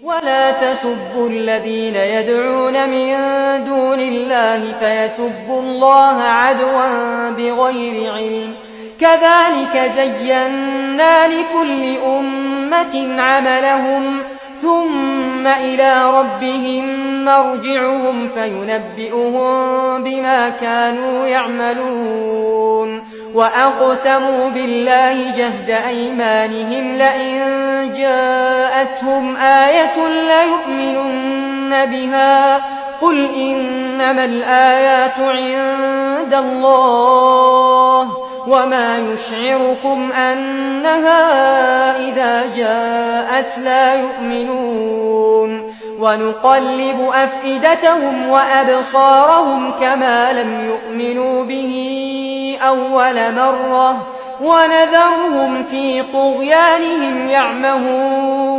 ولا تسبوا الذين يدعون من دون الله فيسبوا الله عدوا بغير علم كذلك زينا لكل أمة عملهم ثم إلى ربهم مرجعهم فينبئهم بما كانوا يعملون وأقسموا بالله جهد أيمانهم لئن جاءتهم آية ليؤمنن بها قل إنما الآيات عند الله وما يشعركم أنها إذا جاءت لا يؤمنون ونقلب أفئدتهم وأبصارهم كما لم يؤمنوا به أول مرة ونذرهم في طغيانهم يعمهون